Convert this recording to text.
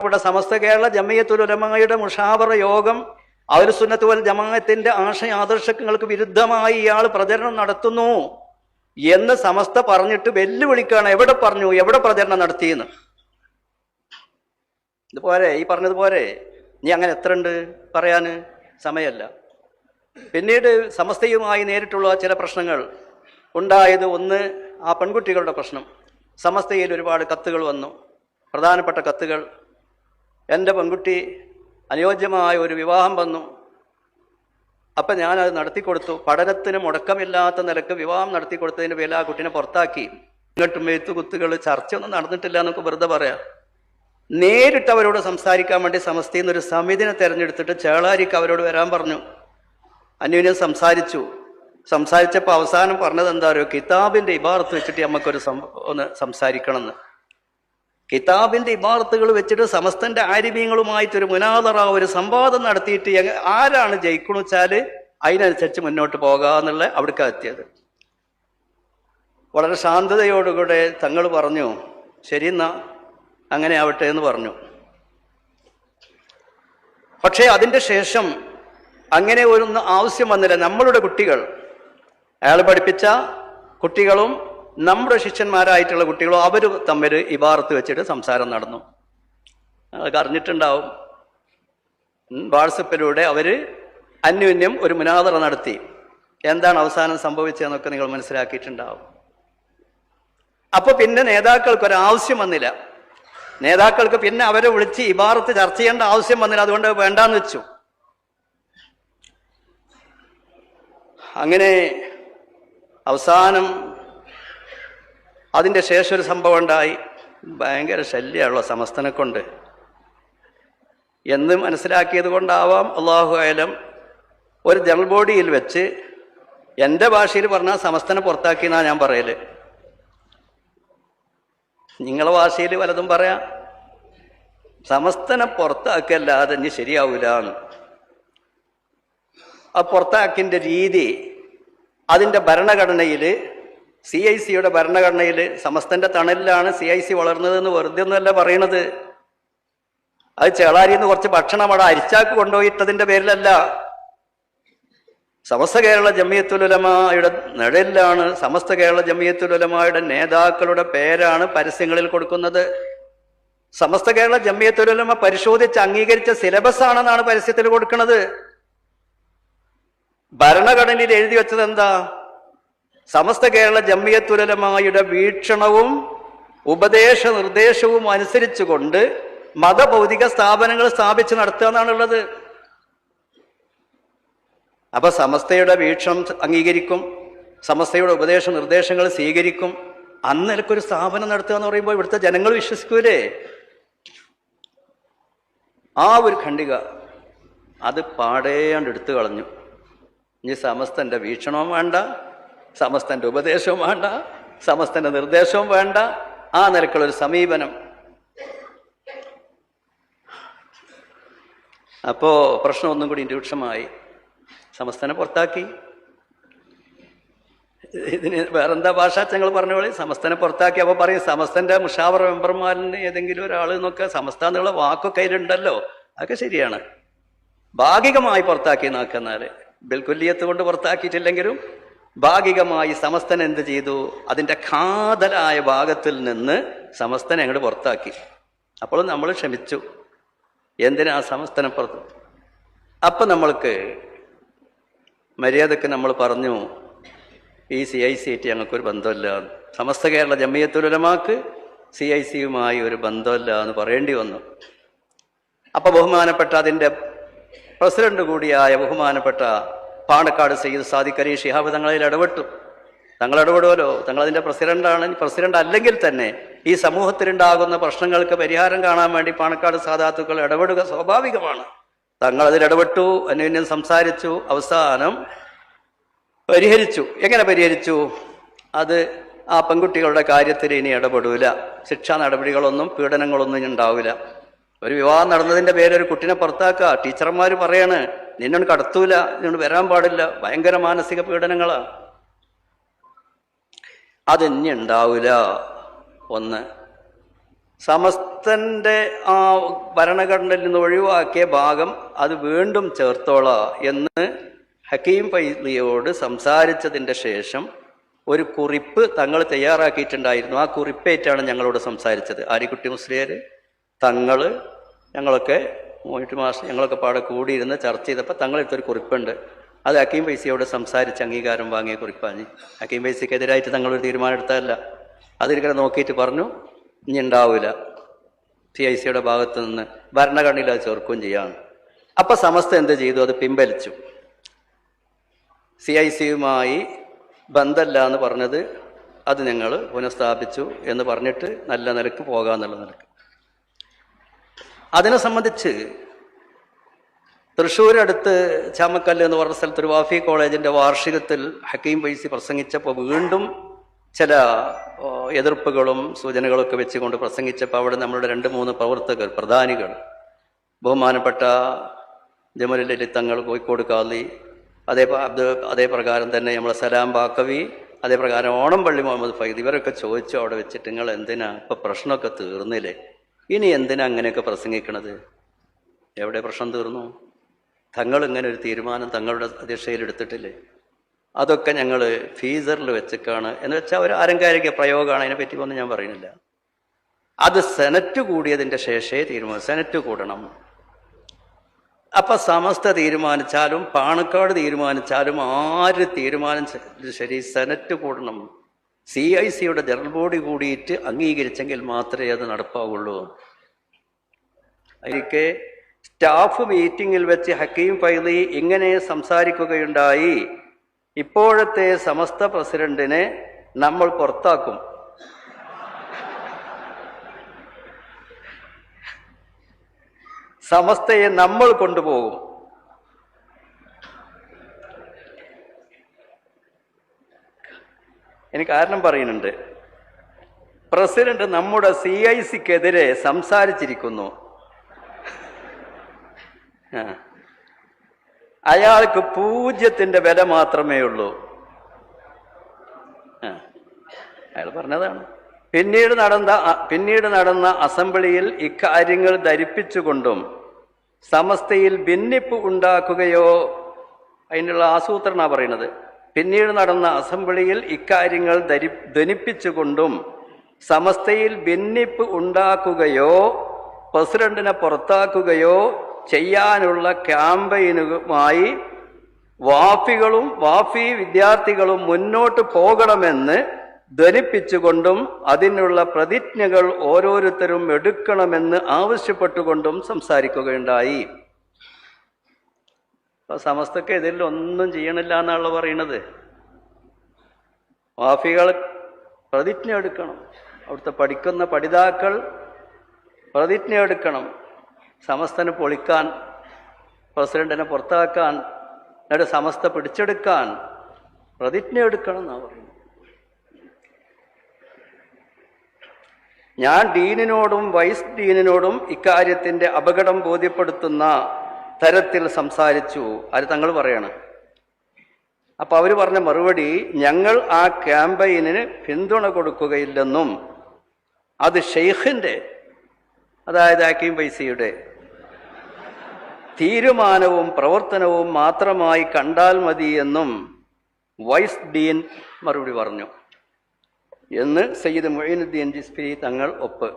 ഇവിടെ സമസ്ത കേരള ജമിയത്തുൽ ഉലമയുടെ മുഷാവറ യോഗം അഹ്ലു സുന്നത്ത് വൽ ജമാഅത്തിന്റെ ആദർശങ്ങൾക്ക് വിരുദ്ധമായി ഇയാൾ പ്രചരണം നടത്തുന്നു എന്ന് സമസ്ത പറഞ്ഞിട്ട് വെല്ലുവിളിക്കാണ്. എവിടെ പറഞ്ഞു, എവിടെ പ്രചരണം നടത്തിയെന്ന്. ഇതുപോലെ ഈ പറഞ്ഞതുപോലെ നീ അങ്ങനെ എത്ര ഉണ്ട് പറയാന് സമയമല്ല. പിന്നീട് സമസ്തയുമായി നേരിട്ടുള്ള ചില പ്രശ്നങ്ങൾ ഉണ്ടായത്, ഒന്ന് ആ പെൺകുട്ടികളുടെ പ്രശ്നം. സമസ്തയിൽ ഒരുപാട് കത്തുകൾ വന്നു, പ്രധാനപ്പെട്ട കത്തുകൾ. എൻ്റെ പെൺകുട്ടി അനുയോജ്യമായ ഒരു വിവാഹം വന്നു, അപ്പം ഞാനത് നടത്തിക്കൊടുത്തു. പഠനത്തിന് മുടക്കമില്ലാത്ത നിലക്ക് വിവാഹം നടത്തിക്കൊടുത്തതിൻ്റെ പേരിൽ ആ കുട്ടീനെ പുറത്താക്കി. ഇങ്ങോട്ടും എഴുത്തു കുത്തുകൾ ചർച്ചയൊന്നും നടന്നിട്ടില്ല എന്നൊക്കെ വെറുതെ പറയാം. നേരിട്ട് അവരോട് സംസാരിക്കാൻ വേണ്ടി സമസ്തയിൽ നിന്നൊരു സമിതിനെ തിരഞ്ഞെടുത്തിട്ട് ചേളാരിക്ക് അവരോട് വരാൻ പറഞ്ഞു. അന്യോന്യം സംസാരിച്ചപ്പോൾ അവസാനം പറഞ്ഞത് എന്താ പറയുക, കിതാബിൻ്റെ ഇബാറത്ത് വെച്ചിട്ട് നമുക്കൊരു ഒന്ന് സംസാരിക്കണമെന്ന്. കിതാബിൻ്റെ ഇബാറത്തുകൾ വെച്ചിട്ട് സമസ്തൻ്റെ ആരിമീങ്ങളുമായിട്ടൊരു മുനാദറ, ഒരു സംവാദം നടത്തിയിട്ട് ആരാണ് ജയിക്കണമെന്ന് വെച്ചാൽ അതിനനുസരിച്ച് മുന്നോട്ട് പോകാന്നുള്ള അവിടേക്ക് എത്തിയത്. വളരെ ശാന്തതയോടുകൂടെ തങ്ങൾ പറഞ്ഞു, ശരി എന്നാ അങ്ങനെ ആവട്ടെ എന്ന് പറഞ്ഞു. പക്ഷേ അതിൻ്റെ ശേഷം അങ്ങനെ ഒരു ആവശ്യം വന്നില്ല. നമ്മളുടെ കുട്ടികൾ, അയാൾ പഠിപ്പിച്ച കുട്ടികളും നമ്മുടെ ശിഷ്യന്മാരായിട്ടുള്ള കുട്ടികളും അവർ തമ്മിൽ ഇബാറത്ത് വെച്ചിട്ട് സംസാരം നടന്നു. അതൊക്കെ അറിഞ്ഞിട്ടുണ്ടാവും. വാട്സപ്പിലൂടെ അവർ അന്യോന്യം ഒരു മുനാദറ നടത്തി. എന്താണ് അവസാനം സംഭവിച്ചതെന്നൊക്കെ നിങ്ങൾ മനസ്സിലാക്കിയിട്ടുണ്ടാവും. അപ്പോൾ പിന്നെ നേതാക്കൾക്കൊരാവശ്യം വന്നില്ല. നേതാക്കൾക്ക് പിന്നെ അവരെ വിളിച്ച് ഇബാറത്ത് ചർച്ച ചെയ്യേണ്ട ആവശ്യം വന്നില്ല. അതുകൊണ്ട് വേണ്ടാന്ന് വെച്ചു. അങ്ങനെ അവസാനം അതിൻ്റെ ശേഷം ഒരു സംഭവം ഉണ്ടായി. ഭയങ്കര ശല്യമുള്ള സമസ്തനെ കൊണ്ട് എന്ന് മനസ്സിലാക്കിയത് കൊണ്ടാവാം, അള്ളാഹു ആലം, ഒരു ജനറൽ ബോഡിയിൽ വെച്ച് എൻ്റെ ഭാഷയിൽ പറഞ്ഞാൽ സമസ്തനെ പുറത്താക്കിയെന്നാണ് ഞാൻ പറയല്. നിങ്ങളെ ഭാഷയിൽ വലതും പറയാം. സമസ്തനെ പുറത്താക്കല്ലാതെ ഇനി ശരിയാവൂല എന്ന്. ആ പുറത്താക്കിൻ്റെ രീതി അതിൻ്റെ ഭരണഘടനയിൽ, CIC-യുടെ ഭരണഘടനയിൽ സമസ്തൻ്റെ തണലിലാണ് CIC വളർന്നതെന്ന് വെറുതെ ഒന്നുമല്ല പറയണത്. അത് ചേളാരിയിൽ നിന്ന് കുറച്ച് ഭക്ഷണം അവിടെ അരിച്ചാക്ക് കൊണ്ടുപോയിട്ടതിൻ്റെ പേരിലല്ല. സമസ്ത കേരള ജമിയത്തുൽ ഉലമയുടെ നിഴലിലാണ്. സമസ്ത കേരള ജമിയത്തുൽ ഉലമയുടെ നേതാക്കളുടെ പേരാണ് പരസ്യങ്ങളിൽ കൊടുക്കുന്നത്. സമസ്ത കേരള ജമിയത്തുൽ ഉലമ പരിശോധിച്ച് അംഗീകരിച്ച സിലബസ് ആണെന്നാണ് പരസ്യത്തിൽ കൊടുക്കുന്നത്. ഭരണഘടനയിൽ എഴുതി വെച്ചത് എന്താ? സമസ്ത കേരള ജമിയത്തുൽ ഉലമയുടെ വീക്ഷണവും ഉപദേശ നിർദ്ദേശവും അനുസരിച്ചുകൊണ്ട് മതഭൗതിക സ്ഥാപനങ്ങൾ സ്ഥാപിച്ച് നടത്തുക എന്നാണുള്ളത്. അപ്പൊ സമസ്തയുടെ വീക്ഷണം അംഗീകരിക്കും, സമസ്തയുടെ ഉപദേശ നിർദ്ദേശങ്ങൾ സ്വീകരിക്കും. അന്നേരക്കൊരു സ്ഥാപനം നടത്തുക എന്ന് പറയുമ്പോൾ ഇവിടുത്തെ ജനങ്ങൾ വിശ്വസിക്കൂലേ? ആ ഒരു ഖണ്ഡിക അത് പാടേണ്ട് എടുത്തു കളഞ്ഞു. ഇനി സമസ്തൻ്റെ വീക്ഷണവും വേണ്ട, സമസ്തൻ്റെ ഉപദേശവും വേണ്ട, സമസ്തൻ്റെ നിർദ്ദേശവും വേണ്ട. ആ നിലക്കുള്ളൊരു സമീപനം. അപ്പോൾ പ്രശ്നം ഒന്നും കൂടി രൂക്ഷമായി. സമസ്തനെ പുറത്താക്കി. ഇതിന് വേറെന്താ ഭാഷ ഞങ്ങൾ പറഞ്ഞ പോലെ സമസ്തനെ പുറത്താക്കി. അപ്പോൾ പറയും സമസ്തൻ്റെ മുഷാവറ മെമ്പർമാരിന് ഏതെങ്കിലും ഒരാൾ എന്നൊക്കെ സമസ്ത എന്നുള്ള വാക്കൊക്കെ കയ്യിലുണ്ടല്ലോ. അതൊക്കെ ശരിയാണ്. ഭാഗികമായി പുറത്താക്കി നോക്കുന്നാൽ ബിൽക്കുല്ലിയത്ത് കൊണ്ട് പുറത്താക്കിയിട്ടില്ലെങ്കിലും ഭാഗികമായി സമസ്തൻ എന്ത് ചെയ്തു? അതിൻ്റെ ഘാതലായ ഭാഗത്തിൽ നിന്ന് സമസ്തനെ അങ്ങോട്ട് പുറത്താക്കി. അപ്പോൾ നമ്മൾ ക്ഷമിച്ചു. എന്തിനാ സമസ്തനെ പുറത്ത്? അപ്പം നമ്മൾക്ക് മര്യാദക്ക് നമ്മൾ പറഞ്ഞു, ഈ CIC-ആയിട്ട് ഞങ്ങൾക്കൊരു ബന്ധമില്ല, സമസ്ത കേരള ജമിയത്തുൽ ഉലമാക്ക് CIC-യുമായി ഒരു ബന്ധമില്ല എന്ന് പറയേണ്ടി വന്നു. അപ്പം ബഹുമാനപ്പെട്ട അതിൻ്റെ പ്രസിഡന്റ് കൂടിയായ ബഹുമാനപ്പെട്ട പാണക്കാട് സയ്യിദ് സാദിഖ് അലി ശിഹാബ് തങ്ങളിൽ ഇടപെട്ടു. തങ്ങൾ ഇടപെടുമല്ലോ, തങ്ങളതിൻ്റെ പ്രസിഡന്റാണ്. പ്രസിഡന്റ് അല്ലെങ്കിൽ തന്നെ ഈ സമൂഹത്തിലുണ്ടാകുന്ന പ്രശ്നങ്ങൾക്ക് പരിഹാരം കാണാൻ വേണ്ടി പാണക്കാട് സാദാത്തുക്കൾ ഇടപെടുക സ്വാഭാവികമാണ്. തങ്ങളതിൽ ഇടപെട്ടു, അന്യോന്യം സംസാരിച്ചു, അവസാനം പരിഹരിച്ചു. എങ്ങനെ പരിഹരിച്ചു? അത് ആ പെൺകുട്ടികളുടെ കാര്യത്തിൽ ഇനി ഇടപെടൂല, ശിക്ഷാ നടപടികളൊന്നും പീഡനങ്ങളൊന്നും ഉണ്ടാവില്ല. ഒരു വിവാഹം നടന്നതിൻ്റെ പേര് ഒരു കുട്ടീനെ പുറത്താക്കുക. ടീച്ചർമാർ പറയാണ്, നിന്നോട് കടത്തൂല, നിന്നോട് വരാൻ പാടില്ല, ഭയങ്കര മാനസിക പീഡനങ്ങളാ. അതിനി ഉണ്ടാവില്ല. ഒന്ന് സമസ്തൻ്റെ ആ ഭരണഘടനയിൽ നിന്ന് ഒഴിവാക്കിയ ഭാഗം അത് വീണ്ടും ചേർത്തോളാം എന്ന് ഹക്കീം ഫൈസിയോട് സംസാരിച്ചതിൻ്റെ ശേഷം ഒരു കുറിപ്പ് തങ്ങൾ തയ്യാറാക്കിയിട്ടുണ്ടായിരുന്നു. ആ കുറിപ്പേറ്റാണ് ഞങ്ങളോട് സംസാരിച്ചത്. ആലിക്കുട്ടി മുസ്ലിയാർ, തങ്ങൾ, ഞങ്ങളൊക്കെ മോഹിറ്റ് മാസ്റ്റർ, ഞങ്ങളൊക്കെ പാടെ കൂടിയിരുന്ന് ചർച്ച ചെയ്തപ്പോൾ തങ്ങളെടുത്തൊരു കുറിപ്പുണ്ട്. അത് ഹക്കീം ഫൈസിയോട് സംസാരിച്ച് അംഗീകാരം വാങ്ങിയ കുറിപ്പാണ്. ഹക്കീം ഫൈസിക്കെതിരായിട്ട് തങ്ങളൊരു തീരുമാനം എടുത്തതല്ല. അതിരിക്കലെ നോക്കിയിട്ട് പറഞ്ഞു, ഇനി ഉണ്ടാവില്ല, CICയുടെ ഭാഗത്ത് നിന്ന് ഭരണഘടനയിൽ അത് ചേർക്കുകയും ചെയ്യാണ്. അപ്പം സമസ്ത എന്ത് ചെയ്തു? അത് പിൻവലിച്ചു. CICയുമായി ബന്ധമല്ല എന്ന് പറഞ്ഞത് അത് ഞങ്ങൾ പുനഃസ്ഥാപിച്ചു എന്ന് പറഞ്ഞിട്ട് നല്ല നിലക്ക് പോകാമെന്നുള്ള നിലക്ക്. അതിനെ സംബന്ധിച്ച് തൃശ്ശൂരടുത്ത് ചാമക്കല്ല് എന്ന് പറഞ്ഞ സ്ഥലത്ത് ഒരു വാഫി കോളേജിൻ്റെ വാർഷികത്തിൽ ഹക്കീം ഫൈസി പ്രസംഗിച്ചപ്പോൾ വീണ്ടും ചില എതിർപ്പുകളും സൂചനകളൊക്കെ വെച്ചുകൊണ്ട് പ്രസംഗിച്ചപ്പോൾ അവിടെ നമ്മളുടെ 2-3 പ്രവർത്തകർ, പ്രധാനികൾ, ബഹുമാനപ്പെട്ട ജമലുൽ തങ്ങൾ, കോഴിക്കോട് കാളി, അതേ പ്രകാരം തന്നെ നമ്മളെ സലാം ബാക്കവി, അതേ പ്രകാരം ഓണംപള്ളി മുഹമ്മദ് ഫൈദ്, ഇവരൊക്കെ ചോദിച്ചു അവിടെ വെച്ചിട്ട്, നിങ്ങൾ എന്തിനാ ഇപ്പം പ്രശ്നമൊക്കെ തീർന്നില്ലേ, ഇനി എന്തിനാ അങ്ങനെയൊക്കെ പ്രസംഗിക്കണത്? എവിടെ പ്രശ്നം തീർന്നു? തങ്ങൾ ഇങ്ങനെ ഒരു തീരുമാനം തങ്ങളുടെ അധ്യക്ഷതയിൽ എടുത്തിട്ടില്ലേ? അതൊക്കെ ഞങ്ങൾ ഫീസറിൽ വെച്ചേക്കാണ് എന്ന് വെച്ചാൽ ഒരു ആലങ്കാരിക പ്രയോഗമാണ്. അതിനെപ്പറ്റി ഒന്നും ഞാൻ പറയുന്നില്ല. അത് സെനറ്റ് കൂടിയതിൻ്റെ ശേഷമേ തീരുമാനം, സെനറ്റ് കൂടണം. അപ്പം സമസ്ത തീരുമാനിച്ചാലും പാണക്കാട് തീരുമാനിച്ചാലും ആര് തീരുമാനിച്ചാലും ശരി, സെനറ്റ് കൂടണം. CICയുടെ ജനറൽ ബോഡി കൂടിയിട്ട് അംഗീകരിച്ചെങ്കിൽ മാത്രമേ അത് നടപ്പാവുള്ളൂ. അതിരിക്കെ സ്റ്റാഫ് മീറ്റിങ്ങിൽ വെച്ച് ഹക്കീം ഫൈദി ഇങ്ങനെ സംസാരിക്കുകയുണ്ടായി: ഇപ്പോഴത്തെ സമസ്ത പ്രസിഡന്റിനെ നമ്മൾ പുറത്താക്കും. സമസ്തയെ നമ്മൾ കൊണ്ടുപോകും. എനിക്ക് കാരണം പറയുന്നുണ്ട്. പ്രസിഡന്റ് നമ്മുടെ CICക്കെതിരെ സംസാരിച്ചിരിക്കുന്നു. അയാൾക്ക് 0 വില മാത്രമേ ഉള്ളൂ. അയാൾ പറഞ്ഞതാണ്. പിന്നീട് നടന്ന അസംബ്ലിയിൽ ഇക്കാര്യങ്ങൾ ധരിപ്പിച്ചുകൊണ്ടും സമസ്തയിൽ ഭിന്നിപ്പ് ഉണ്ടാക്കുകയോ, അതിനുള്ള ആസൂത്രണ പറയുന്നത്, പിന്നീട് നടന്ന അസംബ്ലിയിൽ ഇക്കാര്യങ്ങൾ ധനിപ്പിച്ചുകൊണ്ടും സമസ്തയിൽ ഭിന്നിപ്പ് ഉണ്ടാക്കുകയോ പ്രസിഡന്റിനെ പുറത്താക്കുകയോ ചെയ്യാനുള്ള ക്യാമ്പയിനുമായി വാഫി വിദ്യാർത്ഥികളും മുന്നോട്ട് പോകണമെന്ന് ധ്വനിപ്പിച്ചുകൊണ്ടും അതിനുള്ള പ്രതിജ്ഞകൾ ഓരോരുത്തരും എടുക്കണമെന്ന് ആവശ്യപ്പെട്ടുകൊണ്ടും സംസാരിക്കുകയുണ്ടായി. അപ്പൊ സമസ്തക്ക് ഇതിൽ ഒന്നും ചെയ്യണില്ല എന്നാണല്ലോ പറയുന്നത്. വാഫികൾ പ്രതിജ്ഞ എടുക്കണം, അവിടുത്തെ പഠിക്കുന്ന പഠിതാക്കൾ പ്രതിജ്ഞ എടുക്കണം. സമസ്തനെ പൊളിക്കാൻ, പ്രസിഡന്റിനെ പുറത്താക്കാൻ, എന്നിട്ട് സമസ്ത പിടിച്ചെടുക്കാൻ പ്രതിജ്ഞ എടുക്കണം എന്നാണ് പറയുന്നത്. ഞാൻ ഡീനിനോടും വൈസ് ഡീനിനോടും ഇക്കാര്യത്തിൻ്റെ അപകടം ബോധ്യപ്പെടുത്തുന്ന തരത്തിൽ സംസാരിച്ചു. അത് തങ്ങൾ പറയാണ്. അപ്പം അവർ പറഞ്ഞ മറുപടി, ഞങ്ങൾ ആ ക്യാമ്പയിന് പിന്തുണ കൊടുക്കുകയില്ലെന്നും അത് ഷെയ്ഖിൻ്റെ, അതായത് ഹക്കീം ഫൈസിയുടെ തീരുമാനവും പ്രവർത്തനവും മാത്രമായി കണ്ടാൽ മതിയെന്നും വൈസ് ഡീൻ മറുപടി പറഞ്ഞു എന്ന് സയ്യിദ് മുഈനുദ്ദീൻ ജിസ്ഫി തങ്ങൾ ഒപ്പ്.